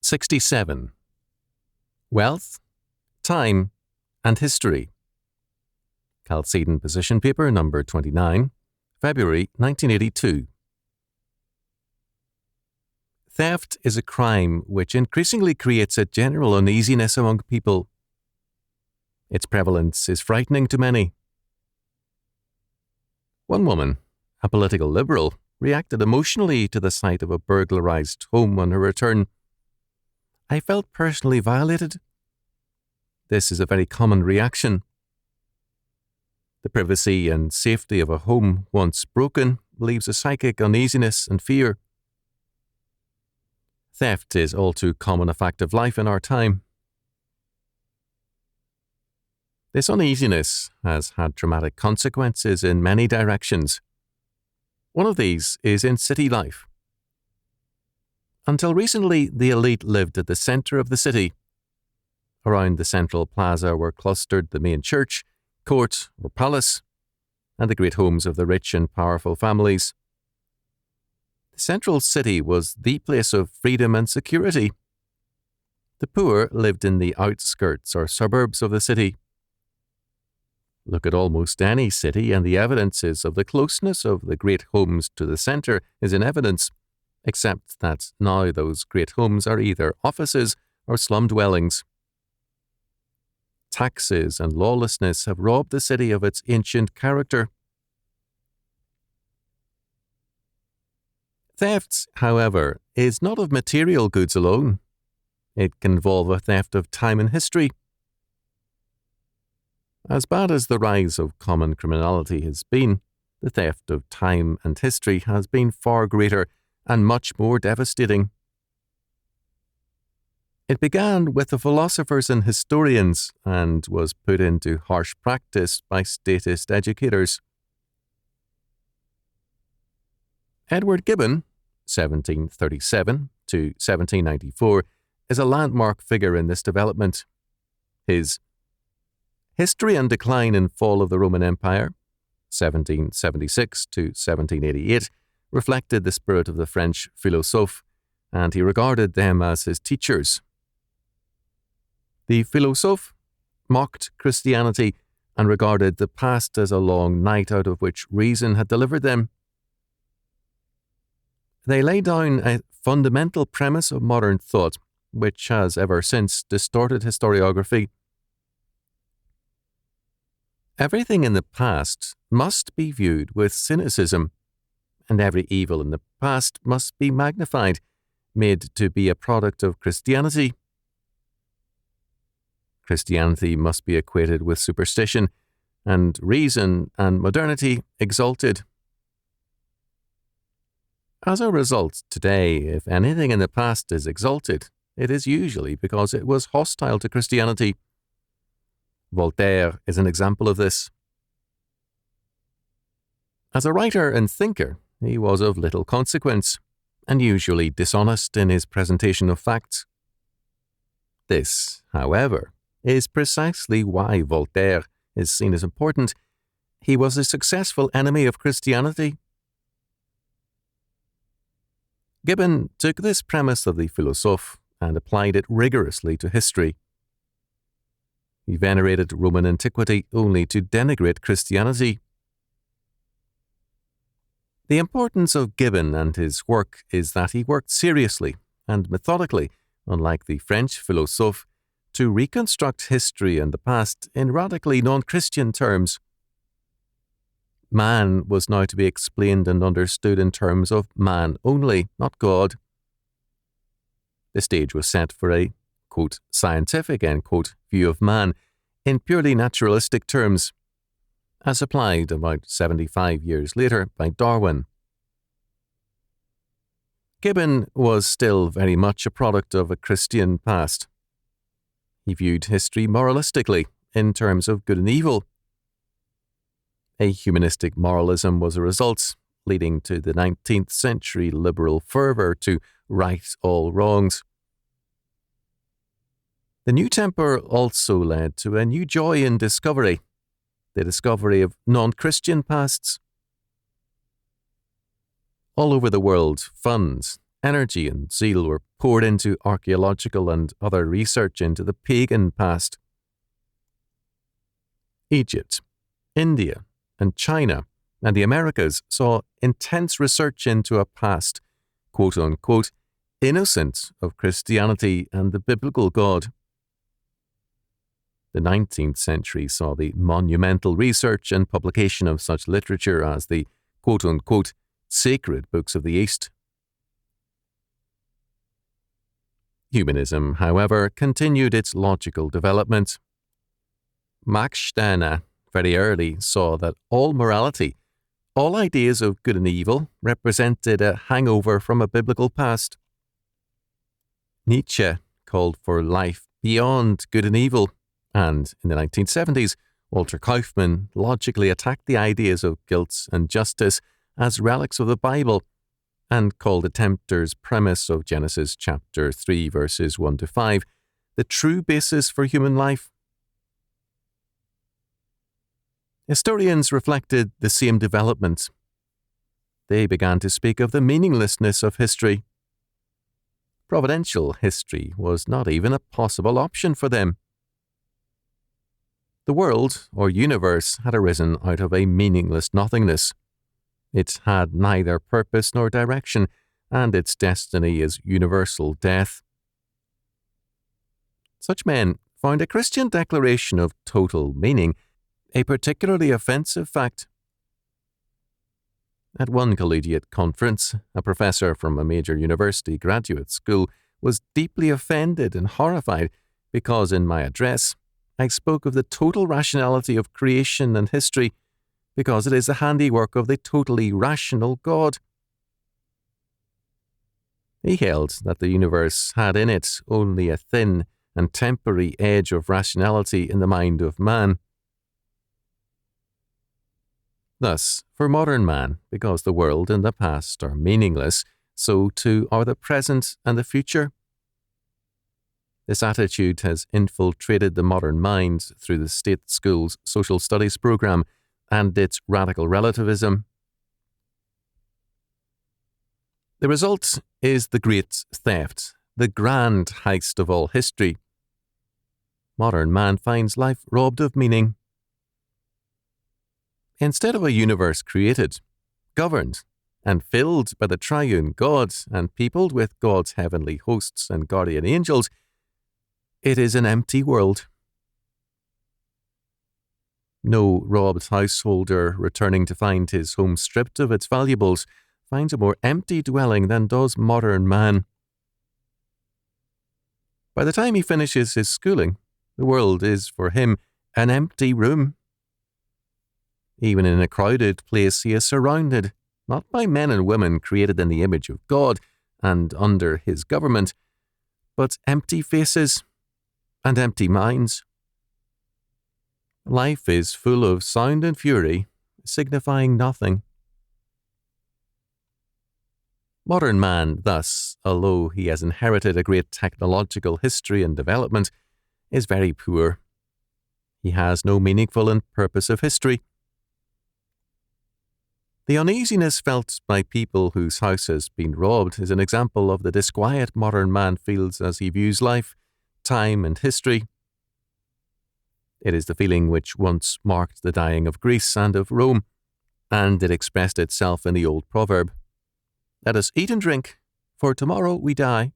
67. Wealth, Time, and History. Chalcedon Position Paper number 29, February 1982. Theft is a crime which increasingly creates a general uneasiness among people. Its prevalence is frightening to many. One woman, a political liberal, reacted emotionally to the sight of a burglarized home on her return. "I felt personally violated." This is a very common reaction. The privacy and safety of a home once broken leaves a psychic uneasiness and fear. Theft is all too common a fact of life in our time. This uneasiness has had dramatic consequences in many directions. One of these is in city life. Until recently, the elite lived at the centre of the city. Around the central plaza were clustered the main church, court or palace, and the great homes of the rich and powerful families. The central city was the place of freedom and security. The poor lived in the outskirts or suburbs of the city. Look at almost any city and the evidences of the closeness of the great homes to the centre is in evidence, except that now those great homes are either offices or slum dwellings. Taxes and lawlessness have robbed the city of its ancient character. Theft, however, is not of material goods alone. It can involve a theft of time and history. As bad as the rise of common criminality has been, the theft of time and history has been far greater and much more devastating. It began with the philosophers and historians and was put into harsh practice by statist educators. Edward Gibbon, 1737 to 1794, is a landmark figure in this development. His History and Decline and Fall of the Roman Empire, 1776 to 1788, reflected the spirit of the French philosophes, and he regarded them as his teachers. The philosophes mocked Christianity and regarded the past as a long night out of which reason had delivered them. They laid down a fundamental premise of modern thought, which has ever since distorted historiography. Everything in the past must be viewed with cynicism, and every evil in the past must be magnified, made to be a product of Christianity. Christianity must be equated with superstition, and reason and modernity exalted. As a result, today, if anything in the past is exalted, it is usually because it was hostile to Christianity. Voltaire is an example of this. As a writer and thinker, he was of little consequence, and usually dishonest in his presentation of facts. This, however, is precisely why Voltaire is seen as important. He was a successful enemy of Christianity. Gibbon took this premise of the philosophe and applied it rigorously to history. He venerated Roman antiquity only to denigrate Christianity. The importance of Gibbon and his work is that he worked seriously and methodically, unlike the French philosophe, to reconstruct history and the past in radically non-Christian terms. Man was now to be explained and understood in terms of man only, not God. The stage was set for a, quote, scientific, end quote, view of man in purely naturalistic terms, as applied about 75 years later by Darwin. Gibbon was still very much a product of a Christian past. He viewed history moralistically, in terms of good and evil. A humanistic moralism was a result, leading to the 19th century liberal fervour to right all wrongs. The new temper also led to a new joy in discovery, the discovery of non-Christian pasts. All over the world, funds, energy and zeal were poured into archaeological and other research into the pagan past. Egypt, India, and China, and the Americas saw intense research into a past, quote-unquote, innocent of Christianity and the biblical God. The 19th century saw the monumental research and publication of such literature as the quote-unquote sacred books of the East. Humanism, however, continued its logical development. Max Steiner very early saw that all morality, all ideas of good and evil, represented a hangover from a biblical past. Nietzsche called for life beyond good and evil, and in the 1970s, Walter Kaufmann logically attacked the ideas of guilt and justice as relics of the Bible and called the tempter's premise of Genesis chapter 3 verses 1 to 5 the true basis for human life. Historians reflected the same development. They began to speak of the meaninglessness of history. Providential history was not even a possible option for them. The world, or universe, had arisen out of a meaningless nothingness. It had neither purpose nor direction, and its destiny is universal death. Such men found a Christian declaration of total meaning a particularly offensive fact. At one collegiate conference, a professor from a major university graduate school was deeply offended and horrified because in my address I spoke of the total rationality of creation and history because it is the handiwork of the totally rational God. He held that the universe had in it only a thin and temporary edge of rationality in the mind of man. Thus, for modern man, because the world and the past are meaningless, so too are the present and the future. This attitude has infiltrated the modern mind through the state school's social studies program and its radical relativism. The result is the great theft, the grand heist of all history. Modern man finds life robbed of meaning. Instead of a universe created, governed, and filled by the triune God and peopled with God's heavenly hosts and guardian angels, it is an empty world. No robbed householder returning to find his home stripped of its valuables finds a more empty dwelling than does modern man. By the time he finishes his schooling, the world is for him an empty room. Even in a crowded place, he is surrounded, not by men and women created in the image of God and under his government, but empty faces and empty minds. Life is full of sound and fury, signifying nothing. Modern man, thus, although he has inherited a great technological history and development, is very poor. He has no meaningful and purposive history. The uneasiness felt by people whose house has been robbed is an example of the disquiet modern man feels as he views life, time, and history. It is the feeling which once marked the dying of Greece and of Rome, and it expressed itself in the old proverb, "Let us eat and drink, for tomorrow we die."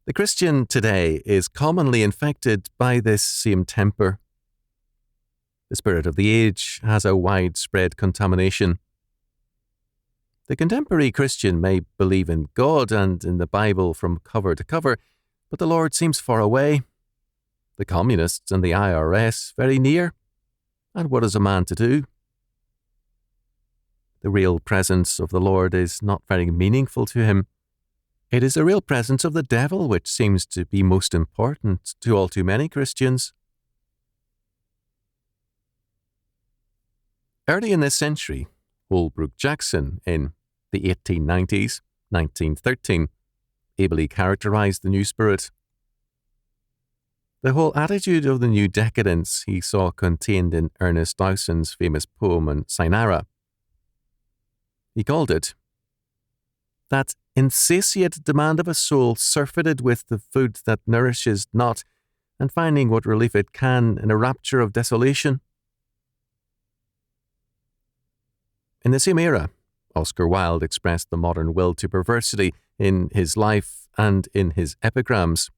The Christian today is commonly infected by this same temper. The spirit of the age has a widespread contamination. The contemporary Christian may believe in God and in the Bible from cover to cover, but the Lord seems far away. The communists and the IRS very near. And what is a man to do? The real presence of the Lord is not very meaningful to him. It is the real presence of the devil which seems to be most important to all too many Christians. Early in this century, Holbrook Jackson, in the 1890s, 1913, ably characterized the new spirit. The whole attitude of the new decadence he saw contained in Ernest Dowson's famous poem on Cynara. He called it that insatiate demand of a soul surfeited with the food that nourishes not, and finding what relief it can in a rapture of desolation. In the same era, Oscar Wilde expressed the modern will to perversity in his life and in his epigrams.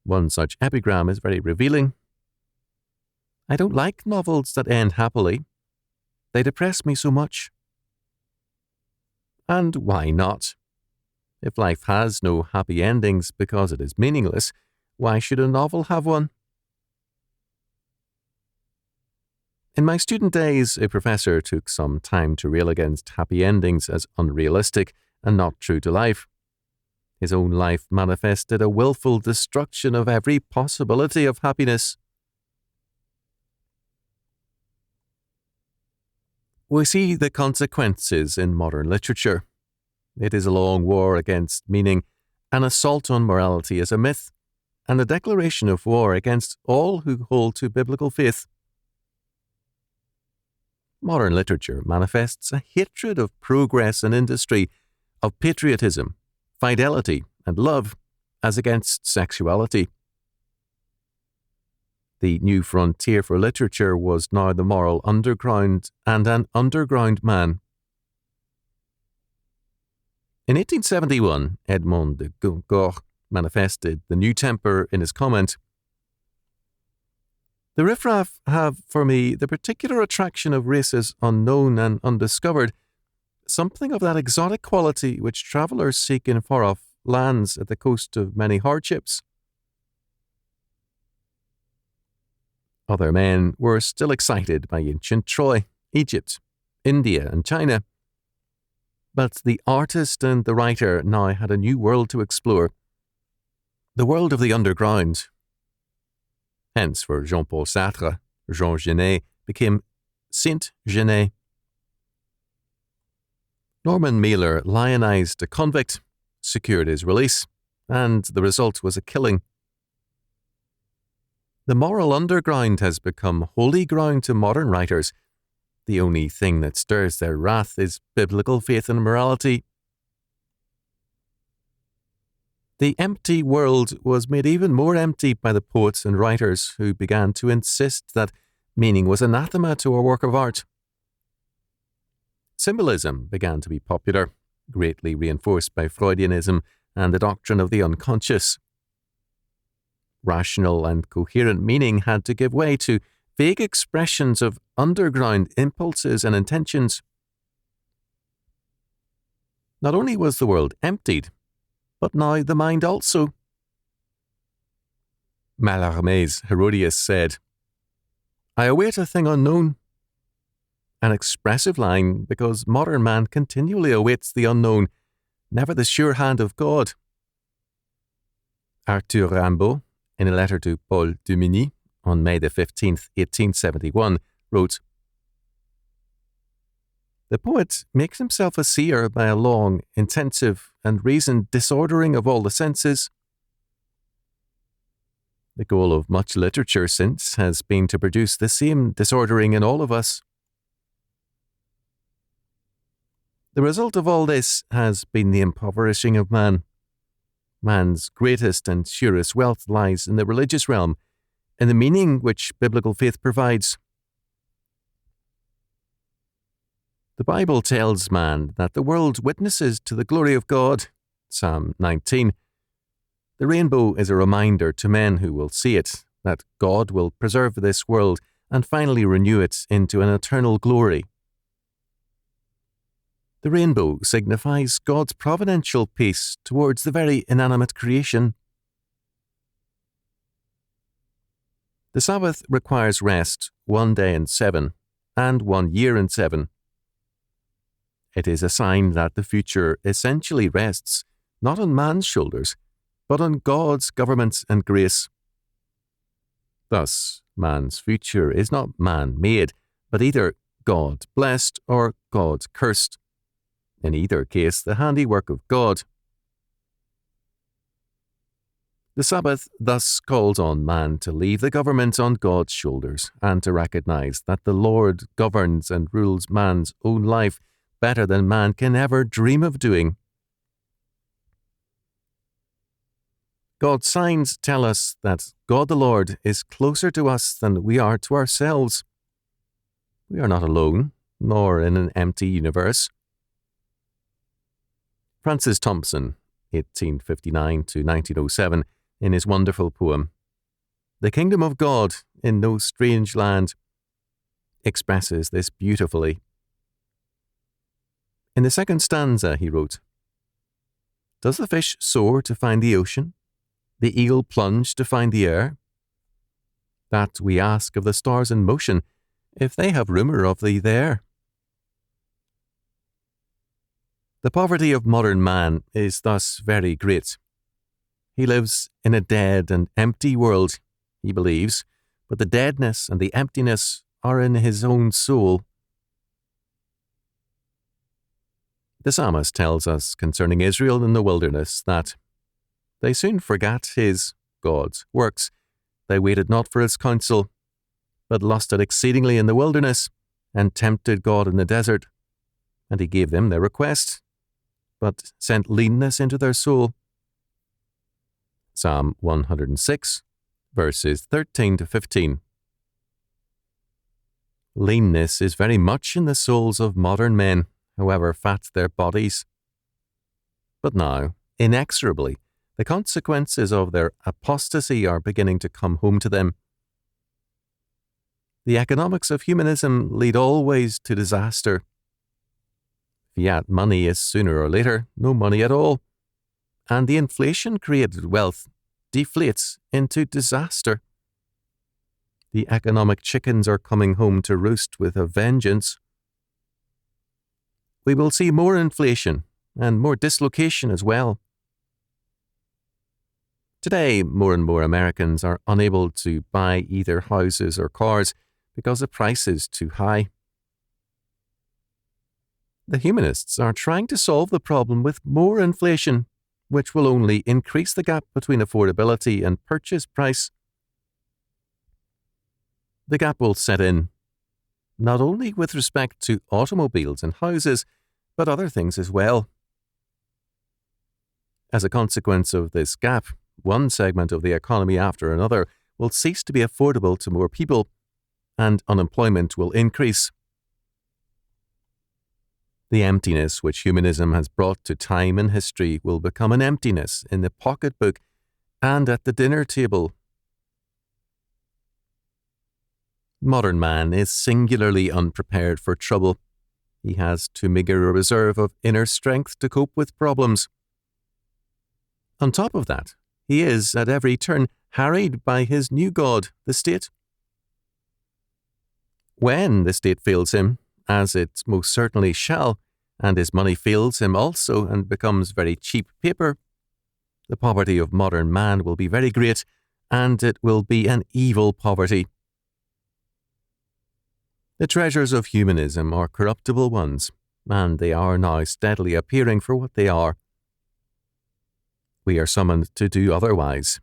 One such epigram is very revealing. I don't like novels that end happily. They depress me so much. And why not? If life has no happy endings because it is meaningless, why should a novel have one? In my student days, a professor took some time to rail against happy endings as unrealistic and not true to life. His own life manifested a willful destruction of every possibility of happiness. We see the consequences in modern literature. It is a long war against meaning, an assault on morality as a myth, and a declaration of war against all who hold to biblical faith. Modern literature manifests a hatred of progress and industry, of patriotism, fidelity, and love, as against sexuality. The new frontier for literature was now the moral underground and an underground man. In 1871, Edmond de Goncourt manifested the new temper in his comment, "The riffraff have for me the particular attraction of races unknown and undiscovered, something of that exotic quality which travellers seek in far-off lands at the coast of many hardships." Other men were still excited by ancient Troy, Egypt, India, and China. But the artist and the writer now had a new world to explore, the world of the underground. Hence, for Jean-Paul Sartre, Jean Genet became Saint Genet. Norman Mailer lionized a convict, secured his release, and the result was a killing. The moral underground has become holy ground to modern writers. The only thing that stirs their wrath is biblical faith and morality. The empty world was made even more empty by the poets and writers who began to insist that meaning was anathema to a work of art. Symbolism began to be popular, greatly reinforced by Freudianism and the doctrine of the unconscious. Rational and coherent meaning had to give way to vague expressions of underground impulses and intentions. Not only was the world emptied, but now the mind also. Mallarmé's Herodias said, "I await a thing unknown." An expressive line because modern man continually awaits the unknown, never the sure hand of God. Arthur Rimbaud, in a letter to Paul Duminy on May the 15th, 1871, wrote, "The poet makes himself a seer by a long, intensive, and reasoned disordering of all the senses." The goal of much literature since has been to produce the same disordering in all of us. The result of all this has been the impoverishing of man. Man's greatest and surest wealth lies in the religious realm, in the meaning which biblical faith provides. The Bible tells man that the world witnesses to the glory of God, Psalm 19. The rainbow is a reminder to men who will see it that God will preserve this world and finally renew it into an eternal glory. The rainbow signifies God's providential peace towards the very inanimate creation. The Sabbath requires rest 1 day in 7 and 1 year in 7. It is a sign that the future essentially rests not on man's shoulders, but on God's government and grace. Thus, man's future is not man-made, but either God-blessed or God-cursed. In either case, the handiwork of God. The Sabbath thus calls on man to leave the government on God's shoulders and to recognize that the Lord governs and rules man's own life better than man can ever dream of doing. God's signs tell us that God the Lord is closer to us than we are to ourselves. We are not alone, nor in an empty universe. Francis Thompson, 1859 to 1907, in his wonderful poem, "The Kingdom of God in No Strange Land," expresses this beautifully. In the second stanza he wrote, "Does the fish soar to find the ocean? The eagle plunge to find the air? That we ask of the stars in motion, if they have rumour of thee there." The poverty of modern man is thus very great. He lives in a dead and empty world, he believes, but the deadness and the emptiness are in his own soul. The psalmist tells us concerning Israel in the wilderness that they soon forgat his, God's, works. They waited not for his counsel, but lusted exceedingly in the wilderness, and tempted God in the desert. And he gave them their request, but sent leanness into their soul. Psalm 106, verses 13 to 15. Leanness is very much in the souls of modern men, however fat their bodies. But now, inexorably, the consequences of their apostasy are beginning to come home to them. The economics of humanism lead always to disaster. Fiat money is sooner or later no money at all, and the inflation-created wealth deflates into disaster. The economic chickens are coming home to roost with a vengeance. We will see more inflation and more dislocation as well. Today, more and more Americans are unable to buy either houses or cars because the price is too high. The humanists are trying to solve the problem with more inflation, which will only increase the gap between affordability and purchase price. The gap will set in, not only with respect to automobiles and houses, but other things as well. As a consequence of this gap, one segment of the economy after another will cease to be affordable to more people, and unemployment will increase. The emptiness which humanism has brought to time and history will become an emptiness in the pocketbook and at the dinner table. Modern man is singularly unprepared for trouble. He has too meagre a reserve of inner strength to cope with problems. On top of that, he is, at every turn, harried by his new god, the state. When the state fails him, as it most certainly shall, and his money fails him also and becomes very cheap paper, the poverty of modern man will be very great, and it will be an evil poverty. The treasures of humanism are corruptible ones, and they are now steadily appearing for what they are. We are summoned to do otherwise.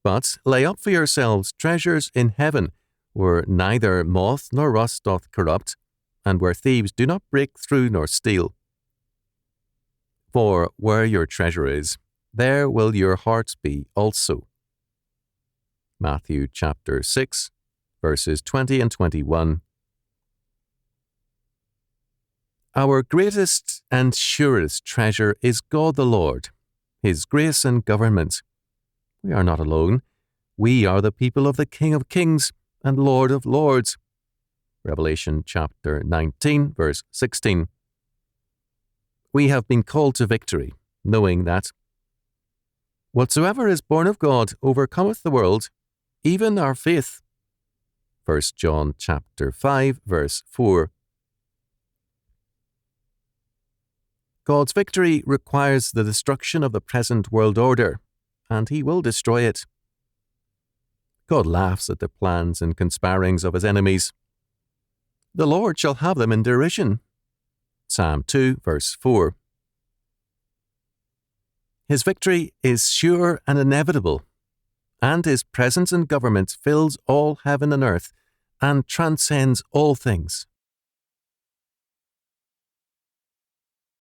But lay up for yourselves treasures in heaven, where neither moth nor rust doth corrupt, and where thieves do not break through nor steal. For where your treasure is, there will your heart be also. Matthew chapter 6, verses 20 and 21. Our greatest and surest treasure is God the Lord, His grace and government. We are not alone. We are the people of the King of Kings and Lord of Lords. Revelation chapter 19, verse 16. We have been called to victory, knowing that whatsoever is born of God overcometh the world, even our faith. 1 John chapter 5, verse 4. God's victory requires the destruction of the present world order, and He will destroy it. God laughs at the plans and conspirings of His enemies. The Lord shall have them in derision. Psalm 2, verse 4. His victory is sure and inevitable, and his presence and government fills all heaven and earth and transcends all things.